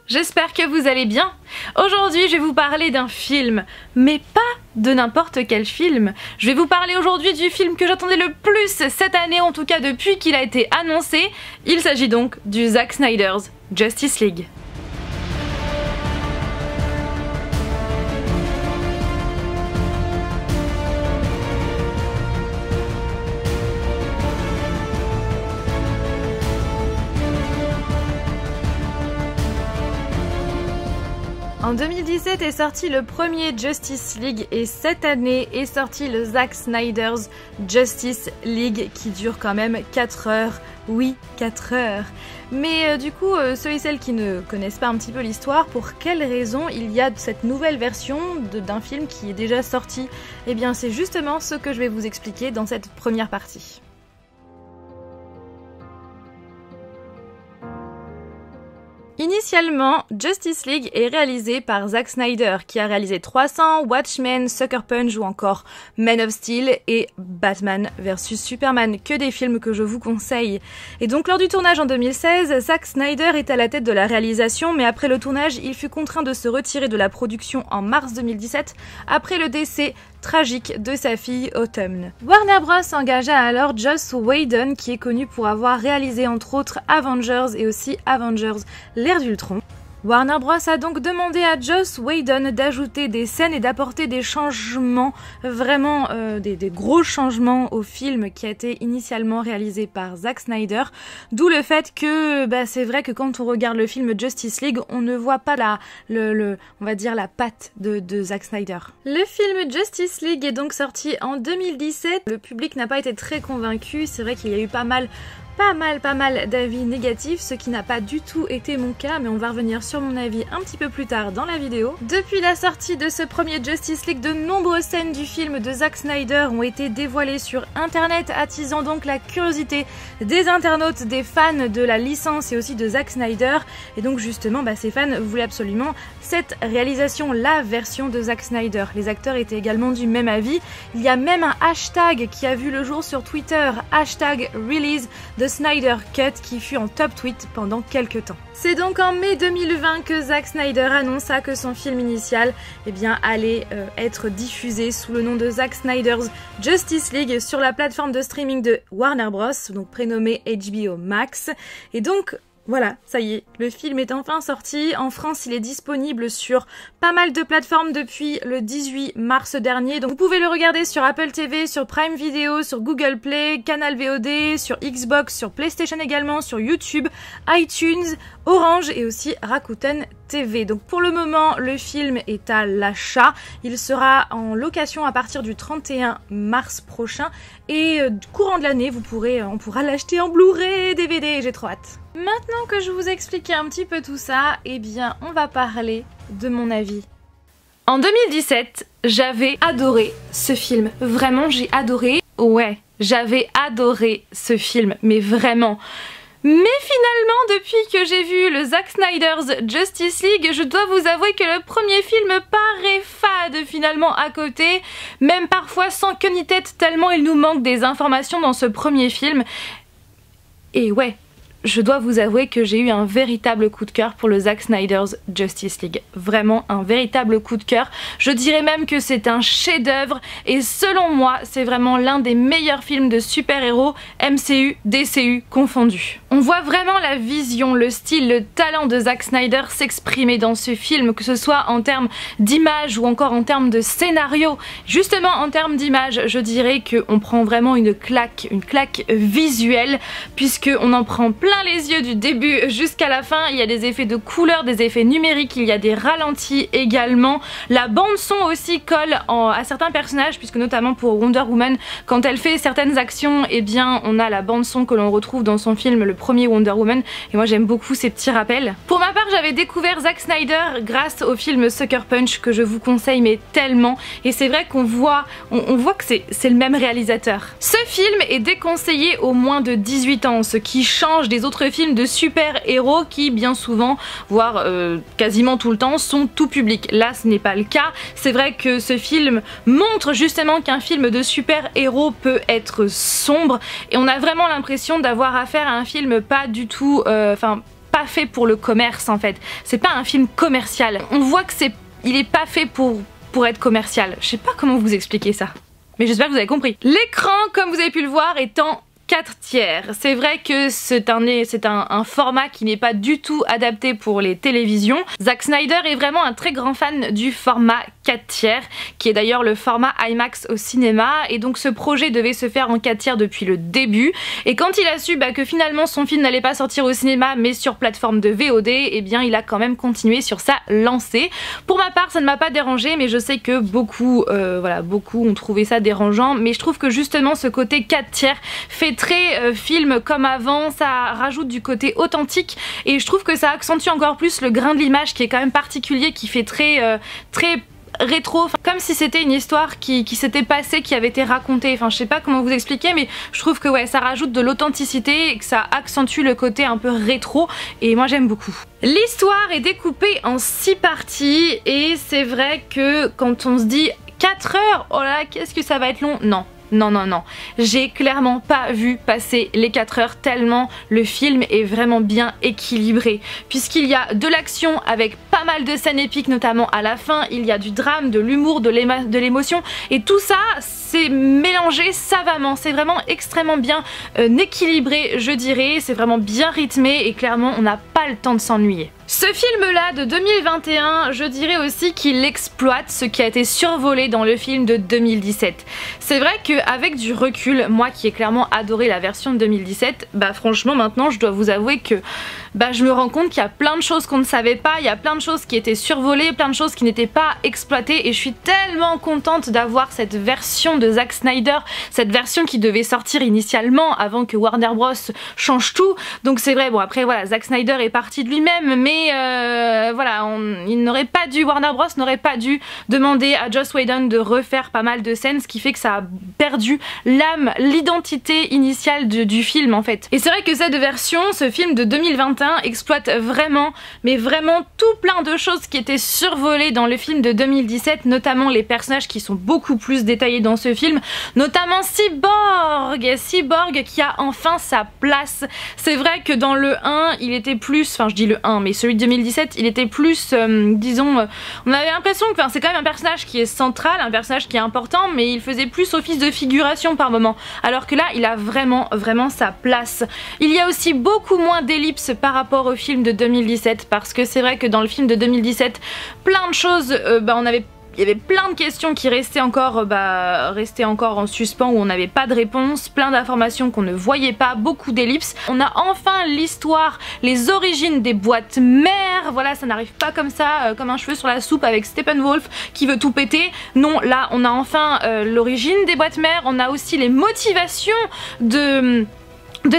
j'espère que vous allez bien. Aujourd'hui je vais vous parler d'un film, mais pas de n'importe quel film. Je vais vous parler aujourd'hui du film que j'attendais le plus cette année, en tout cas depuis qu'il a été annoncé. Il s'agit donc du Zack Snyder's Justice League. En 2017 est sorti le premier Justice League et cette année est sorti le Zack Snyder's Justice League qui dure quand même 4 heures. Oui, 4 heures. Mais du coup, ceux et celles qui ne connaissent pas un petit peu l'histoire, pour quelle raison il y a cette nouvelle version d'un film qui est déjà sorti? Eh bien, c'est justement ce que je vais vous expliquer dans cette première partie. Initialement, Justice League est réalisé par Zack Snyder, qui a réalisé 300, Watchmen, Sucker Punch ou encore Man of Steel et Batman vs Superman, que des films que je vous conseille. Et donc lors du tournage en 2016, Zack Snyder est à la tête de la réalisation, mais après le tournage, il fut contraint de se retirer de la production en mars 2017, après le décès tragique de sa fille Autumn. Warner Bros engagea alors Joss Whedon, qui est connu pour avoir réalisé entre autres Avengers et aussi Avengers l'ère d'Ultron. Warner Bros a donc demandé à Joss Whedon d'ajouter des scènes et d'apporter des changements, vraiment des gros changements au film qui a été initialement réalisé par Zack Snyder, d'où le fait que c'est vrai que quand on regarde le film Justice League, on ne voit pas on va dire la patte de Zack Snyder. Le film Justice League est donc sorti en 2017. Le public n'a pas été très convaincu, c'est vrai qu'il y a eu pas mal d'avis négatifs, ce qui n'a pas du tout été mon cas, mais on va revenir sur mon avis un petit peu plus tard dans la vidéo. Depuis la sortie de ce premier Justice League, de nombreuses scènes du film de Zack Snyder ont été dévoilées sur internet, attisant donc la curiosité des internautes, des fans de la licence et aussi de Zack Snyder. Et donc justement, ces fans voulaient absolument cette réalisation, la version de Zack Snyder. Les acteurs étaient également du même avis. Il y a même un hashtag qui a vu le jour sur Twitter, hashtag Release The Snyder Cut, qui fut en top tweet pendant quelques temps. C'est donc en mai 2020 que Zack Snyder annonça que son film initial allait être diffusé sous le nom de Zack Snyder's Justice League sur la plateforme de streaming de Warner Bros, donc prénommée HBO Max. Et donc voilà, ça y est, le film est enfin sorti. En France, il est disponible sur pas mal de plateformes depuis le 18 mars dernier. Donc vous pouvez le regarder sur Apple TV, sur Prime Video, sur Google Play, Canal VOD, sur Xbox, sur PlayStation également, sur YouTube, iTunes, Orange et aussi Rakuten TV. Donc pour le moment, le film est à l'achat. Il sera en location à partir du 31 mars prochain et courant de l'année, on pourra l'acheter en Blu-ray, DVD. J'ai trop hâte. Maintenant que je vous ai expliqué un petit peu tout ça, on va parler de mon avis. En 2017, j'avais adoré ce film. Vraiment, j'ai adoré. Ouais, j'avais adoré ce film, mais vraiment. Mais finalement, depuis que j'ai vu le Zack Snyder's Justice League, je dois vous avouer que le premier film paraît fade finalement à côté, même parfois sans queue ni tête, tellement il nous manque des informations dans ce premier film. Et ouais, je dois vous avouer que j'ai eu un véritable coup de cœur pour le Zack Snyder's Justice League. Vraiment un véritable coup de cœur. Je dirais même que c'est un chef-d'œuvre et selon moi, c'est vraiment l'un des meilleurs films de super-héros, MCU, DCU confondus. On voit vraiment la vision, le style, le talent de Zack Snyder s'exprimer dans ce film, que ce soit en termes d'image ou encore en termes de scénario. Justement en termes d'image, je dirais qu'on prend vraiment une claque visuelle, puisqu'on en prend plein les yeux du début jusqu'à la fin. Il y a des effets de couleurs, des effets numériques, il y a des ralentis également. La bande son aussi colle à certains personnages, puisque notamment pour Wonder Woman, quand elle fait certaines actions, on a la bande son que l'on retrouve dans son film, le premier Wonder Woman, et moi j'aime beaucoup ces petits rappels. Pour ma part, j'avais découvert Zack Snyder grâce au film Sucker Punch, que je vous conseille mais tellement, et c'est vrai qu'on voit que c'est le même réalisateur. Ce film est déconseillé aux moins de 18 ans, ce qui change des autres films de super-héros qui bien souvent, voire quasiment tout le temps, sont tout public. Là ce n'est pas le cas. C'est vrai que ce film montre justement qu'un film de super-héros peut être sombre et on a vraiment l'impression d'avoir affaire à un film pas du tout, pas fait pour le commerce en fait. C'est pas un film commercial. On voit que il est pas fait pour être commercial. Je sais pas comment vous expliquer ça. Mais j'espère que vous avez compris. L'écran, comme vous avez pu le voir, est en 4/3. C'est vrai que c'est un format qui n'est pas du tout adapté pour les télévisions. Zack Snyder est vraiment un très grand fan du format 4/3, qui est d'ailleurs le format IMAX au cinéma, et donc ce projet devait se faire en 4/3 depuis le début, et quand il a su que finalement son film n'allait pas sortir au cinéma mais sur plateforme de VOD, eh bien il a quand même continué sur sa lancée. Pour ma part ça ne m'a pas dérangé, mais je sais que beaucoup ont trouvé ça dérangeant, mais je trouve que justement ce côté 4/3 fait très film comme avant, ça rajoute du côté authentique, et je trouve que ça accentue encore plus le grain de l'image qui est quand même particulier, qui fait très rétro, comme si c'était une histoire qui s'était passée, qui avait été racontée. Enfin je sais pas comment vous expliquer, mais je trouve que ouais, ça rajoute de l'authenticité et que ça accentue le côté un peu rétro, et moi j'aime beaucoup. L'histoire est découpée en 6 parties, et c'est vrai que quand on se dit 4 heures, oh là là, qu'est-ce que ça va être long, non. Non, non, non, j'ai clairement pas vu passer les 4 heures tellement le film est vraiment bien équilibré, puisqu'il y a de l'action avec pas mal de scènes épiques, notamment à la fin, il y a du drame, de l'humour, de l'émotion, et tout ça c'est mélangé savamment, c'est vraiment extrêmement bien équilibré je dirais, c'est vraiment bien rythmé, et clairement on n'a pas le temps de s'ennuyer. Ce film là de 2021, je dirais aussi qu'il exploite ce qui a été survolé dans le film de 2017. C'est vrai qu'avec du recul, moi qui ai clairement adoré la version de 2017, bah franchement maintenant je dois vous avouer que je me rends compte qu'il y a plein de choses qu'on ne savait pas, il y a plein de choses qui étaient survolées, plein de choses qui n'étaient pas exploitées, et je suis tellement contente d'avoir cette version de Zack Snyder, cette version qui devait sortir initialement avant que Warner Bros change tout. Donc c'est vrai, bon après voilà, Zack Snyder est parti de lui-même, mais voilà, Warner Bros n'aurait pas dû demander à Joss Whedon de refaire pas mal de scènes, ce qui fait que ça a perdu l'âme, l'identité initiale du film en fait. Et c'est vrai que cette version, ce film de 2021 exploite vraiment, mais vraiment tout plein de choses qui étaient survolées dans le film de 2017, notamment les personnages qui sont beaucoup plus détaillés dans ce film, notamment Cyborg qui a enfin sa place. C'est vrai que dans le 1 il était plus, enfin je dis le 1 mais celui de 2017 il était plus disons, on avait l'impression que c'est quand même un personnage qui est central, un personnage qui est important, mais il faisait plus office de figuration par moment, alors que là il a vraiment sa place. Il y a aussi beaucoup moins d'ellipses par rapport au film de 2017, parce que c'est vrai que dans le film de 2017 plein de choses, il y avait plein de questions qui restaient encore en suspens, où on n'avait pas de réponse, plein d'informations qu'on ne voyait pas, beaucoup d'ellipses. On a enfin l'histoire, les origines des boîtes mères, voilà, ça n'arrive pas comme ça, comme un cheveu sur la soupe avec Steppenwolf qui veut tout péter. Non, là on a enfin l'origine des boîtes mères, on a aussi les motivations de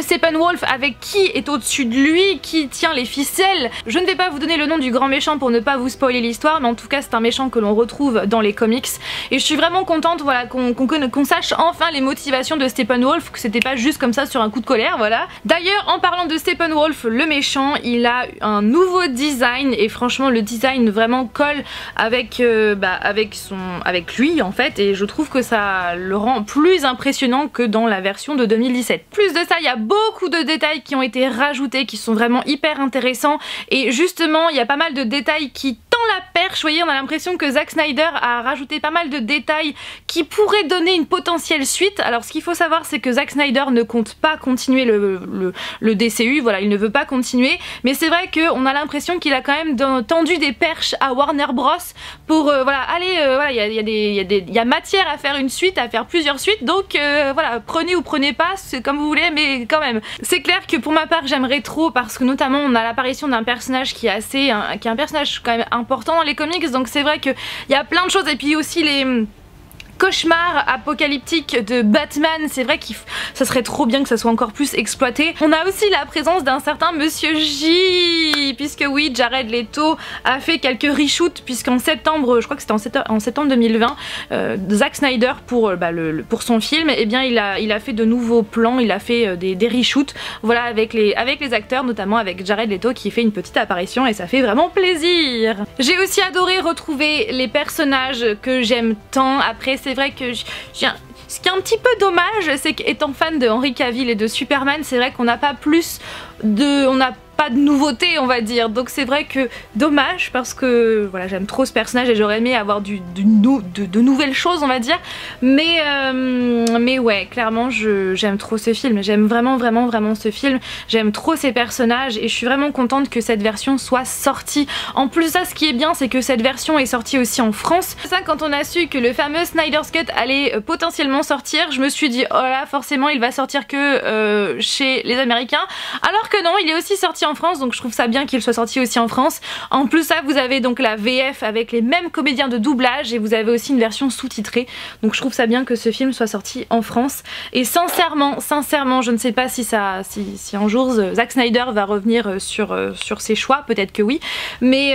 Steppenwolf, avec qui est au-dessus de lui, qui tient les ficelles. Je ne vais pas vous donner le nom du grand méchant pour ne pas vous spoiler l'histoire, mais en tout cas c'est un méchant que l'on retrouve dans les comics, et je suis vraiment contente voilà, qu'on sache enfin les motivations de Steppenwolf, que c'était pas juste comme ça sur un coup de colère, voilà. D'ailleurs en parlant de Steppenwolf, le méchant, il a un nouveau design, et franchement le design vraiment colle avec lui en fait, et je trouve que ça le rend plus impressionnant que dans la version de 2017. Plus de ça, il y a beaucoup de détails qui ont été rajoutés, qui sont vraiment hyper intéressants, et justement il y a pas mal de détails qui tend la perche. Vous voyez, on a l'impression que Zack Snyder a rajouté pas mal de détails qui pourraient donner une potentielle suite. Alors ce qu'il faut savoir, c'est que Zack Snyder ne compte pas continuer le DCU, voilà, il ne veut pas continuer, mais c'est vrai qu'on a l'impression qu'il a quand même tendu des perches à Warner Bros pour voilà, allez, voilà, il y a matière à faire une suite, à faire plusieurs suites, donc voilà, prenez ou prenez pas, c'est comme vous voulez, mais quand même. C'est clair que pour ma part j'aimerais trop, parce que notamment on a l'apparition d'un personnage qui est un personnage quand même important dans les comics, donc c'est vrai qu'il y a plein de choses, et puis aussi les cauchemar apocalyptique de Batman, c'est vrai que ça serait trop bien que ça soit encore plus exploité. On a aussi la présence d'un certain Monsieur J, puisque oui, Jared Leto a fait quelques reshoots, puisqu'en septembre, je crois que c'était en septembre 2020, Zack Snyder pour son film, et eh bien il a fait de nouveaux plans, il a fait des reshoots, voilà, avec les acteurs, notamment avec Jared Leto qui fait une petite apparition, et ça fait vraiment plaisir. J'ai aussi adoré retrouver les personnages que j'aime tant. Après c'est vrai que ce qui est un petit peu dommage, c'est qu'étant fan de Henry Cavill et de Superman, c'est vrai qu'on n'a pas plus de... on n'a pas de nouveauté on va dire, donc c'est vrai que dommage parce que voilà, j'aime trop ce personnage et j'aurais aimé avoir de nouvelles choses on va dire, mais ouais, clairement j'aime trop ce film, j'aime vraiment ce film, j'aime trop ces personnages et je suis vraiment contente que cette version soit sortie. En plus ça, ce qui est bien, c'est que cette version est sortie aussi en France. Ça, quand on a su que le fameux Snyder's Cut allait potentiellement sortir, je me suis dit oh là, forcément il va sortir que chez les Américains, alors que non, il est aussi sorti en France, donc je trouve ça bien qu'il soit sorti aussi en France. En plus ça, vous avez donc la VF avec les mêmes comédiens de doublage et vous avez aussi une version sous-titrée, donc je trouve ça bien que ce film soit sorti en France. Et sincèrement, je ne sais pas si un jour Zack Snyder va revenir sur ses choix, peut-être que oui, mais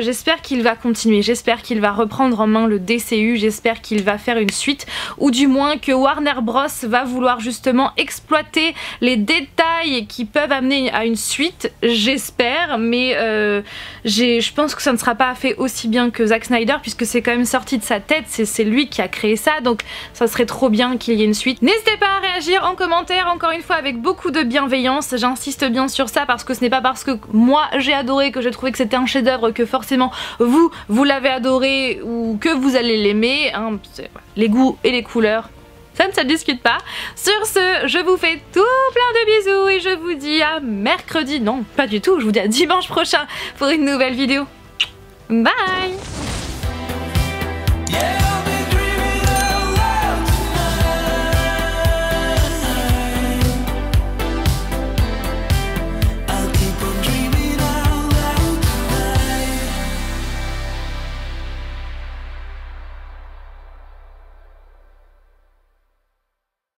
j'espère qu'il va continuer, j'espère qu'il va reprendre en main le DCU, j'espère qu'il va faire une suite, ou du moins que Warner Bros va vouloir justement exploiter les détails qui peuvent amener à une suite, j'espère, mais je pense que ça ne sera pas fait aussi bien que Zack Snyder puisque c'est quand même sorti de sa tête, c'est lui qui a créé ça, donc ça serait trop bien qu'il y ait une suite. N'hésitez pas à réagir en commentaire, encore une fois avec beaucoup de bienveillance, j'insiste bien sur ça parce que ce n'est pas parce que moi j'ai adoré, que j'ai trouvé que c'était un chef-d'œuvre que forcément vous l'avez adoré ou que vous allez l'aimer, hein, les goûts et les couleurs, ça ne se discute pas. Sur ce, je vous fais tout plein de bisous et je vous dis à mercredi, non pas du tout, je vous dis à dimanche prochain pour une nouvelle vidéo. Bye. Yeah.